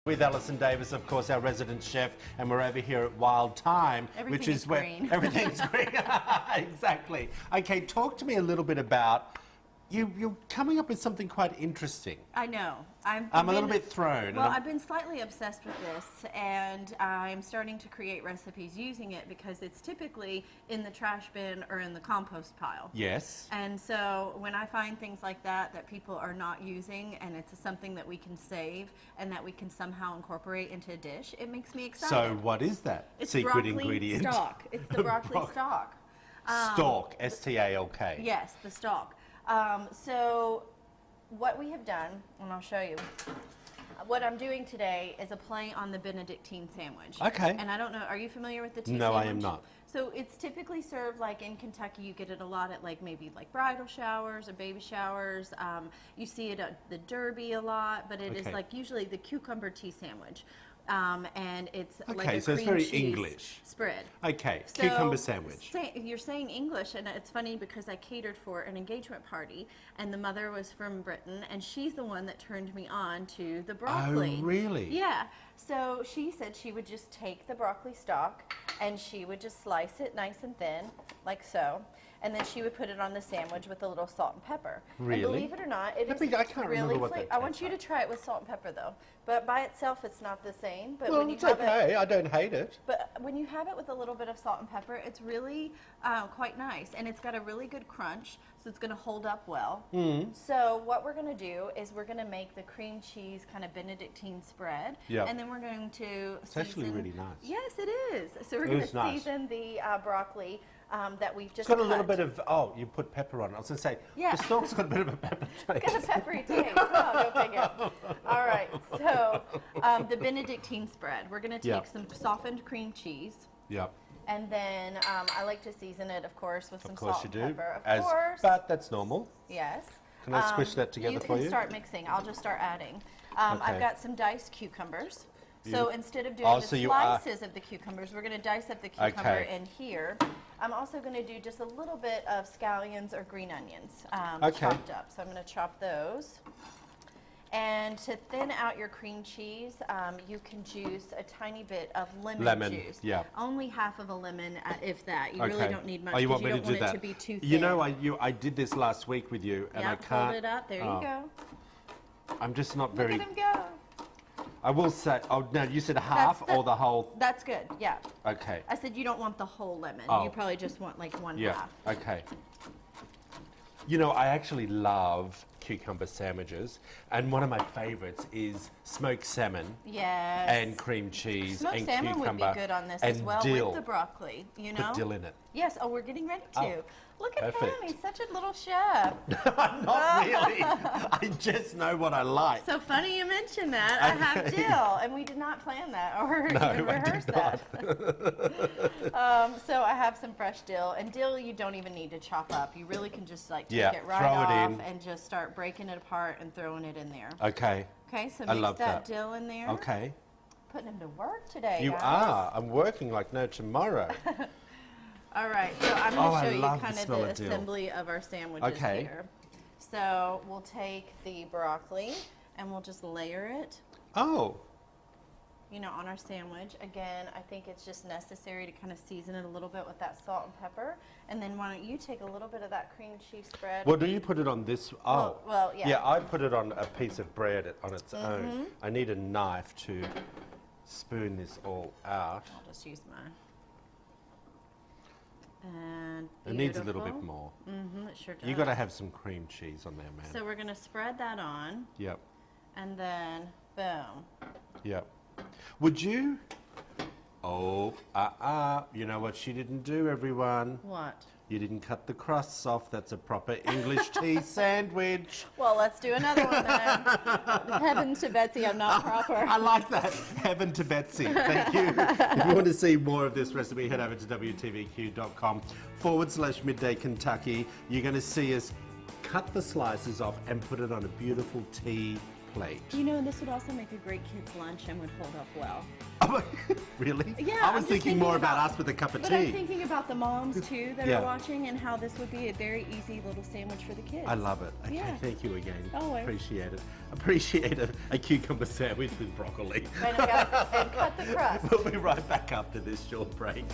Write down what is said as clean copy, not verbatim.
With Alison Davis, of course, our resident chef, and we're over here at Wild Thyme, which is where green. Everything's green. Exactly. Okay, talk to me a little bit about you're coming up with something quite interesting. I know. I'm a little bit thrown. Well, I've been slightly obsessed with this, and I'm starting to create recipes using it because it's typically in the trash bin or in the compost pile. Yes. And so when I find things like that people are not using, and it's something that we can save and that we can somehow incorporate into a dish, it makes me excited. So what is that it's secret broccoli ingredient? Stalk. It's the broccoli stalk. Stalk, S-T-A-L-K. Yes, the stalk. So what we have done, and I'll show you, what I'm doing today is a play on the Benedictine sandwich. Okay. And I don't know, are you familiar with the tea No, sandwich? I am not. So it's typically served like in Kentucky. You get it a lot at like maybe like bridal showers or baby showers. You see it at the Derby a lot, but it is like usually the cucumber tea sandwich. And it's like a so it's cream very cheese English spread. Okay, So, cucumber sandwich. You're saying English, and it's funny because I catered for an engagement party, and the mother was from Britain, and she's the one that turned me on to the broccoli. Oh, really? Yeah. So she said she would just take the broccoli stalk, and she would just slice it nice and thin, like so. And then she would put it on the sandwich with a little salt and pepper. Really? And believe it or not, it is I can't really remember what that I want you to try it with salt and pepper though. But by itself, it's not the same. But Well, when you it's have okay. I don't hate it. But when you have it with a little bit of salt and pepper, it's really quite nice. And it's got a really good crunch, so it's going to hold up well. So what we're going to do is we're going to make the cream cheese kind of Benedictine spread. Yep. And then we're going to It's actually really nice. Yes, it is. So we're going to season the broccoli that we've just It's got a cut. little bit of, oh, you put pepper on it. I was going to say, the stalk's got a bit of a pepper taste. It's got a peppery taste. Oh, go figure. All right, so the Benedictine spread. We're going to take some softened cream cheese. Yep. And then I like to season it, of course, with some Of course salt you and do. pepper. Of course. But that's normal. Yes. Can I squish that together for you? You can start mixing. I'll just start adding. I've got some diced cucumbers. So instead of doing the slices of the cucumbers, we're going to dice up the cucumber in here. I'm also going to do just a little bit of scallions or green onions chopped up. So I'm going to chop those. And to thin out your cream cheese, you can juice a tiny bit of lemon juice. Yeah. Only half of a lemon, if that. You really don't need much. Oh, you want me to don't do want that? it to be too thin. You know, I did this last week with you, and I can't. Hold it up. There you go. I'm just not very. Look at him go. I will say. Oh no, you said half or the whole. That's good. Yeah. Okay. I said you don't want the whole lemon. You probably just want like one half. Okay. You know, I actually love cucumber sandwiches, and one of my favorites is smoked salmon. Yes. And cream cheese smoked and salmon cucumber would be good on this and as well dill. with the broccoli. You know. Put dill in it. Yes. Oh, we're getting ready to. Oh, Look at perfect. him. He's such a little chef. I'm not really. I just know what I like. So funny you mention that. I have dill, and we did not plan that or even rehearse that. So I have some fresh dill, and dill you don't even need to chop up. You really can just like take it right off and just start breaking it apart and throwing it in there. Okay. Okay, so mix that dill in there. Okay. Putting him to work today, You guys. are. I'm working like no tomorrow. All right, so I'm going to show you love kind the of smell the of dill. assembly of our sandwiches here. So we'll take the broccoli and we'll just layer it, Oh. you know, on our sandwich. Again, I think it's just necessary to kind of season it a little bit with that salt and pepper. And then why don't you take a little bit of that cream cheese spread. Well, do you put it on this? Oh. Well, yeah. Yeah, I put it on a piece of bread on its own. I need a knife to spoon this all out. I'll just use mine. And it needs a little bit more. It sure does. You got to have some cream cheese on there, man. So we're going to spread that on. Yep. And then, boom. Yep. Would you? Oh, you know what she didn't do, everyone? What? You didn't cut the crusts off. That's a proper English tea sandwich. Well, let's do another one then. Heaven to Betsy, I'm not proper. I like that. Heaven to Betsy. Thank you. If you want to see more of this recipe, head over to wtvq.com/midday Kentucky. You're going to see us cut the slices off and put it on a beautiful tea plate. You know, this would also make a great kid's lunch and would hold up well. Oh, really? Yeah, I was thinking more about us with a cup of tea. But I'm thinking about the moms too that are watching and how this would be a very easy little sandwich for the kids. I love it. Okay, thank you again. Always. Appreciate it. Appreciate a cucumber sandwich with broccoli. And cut the crust. We'll be right back after this short break.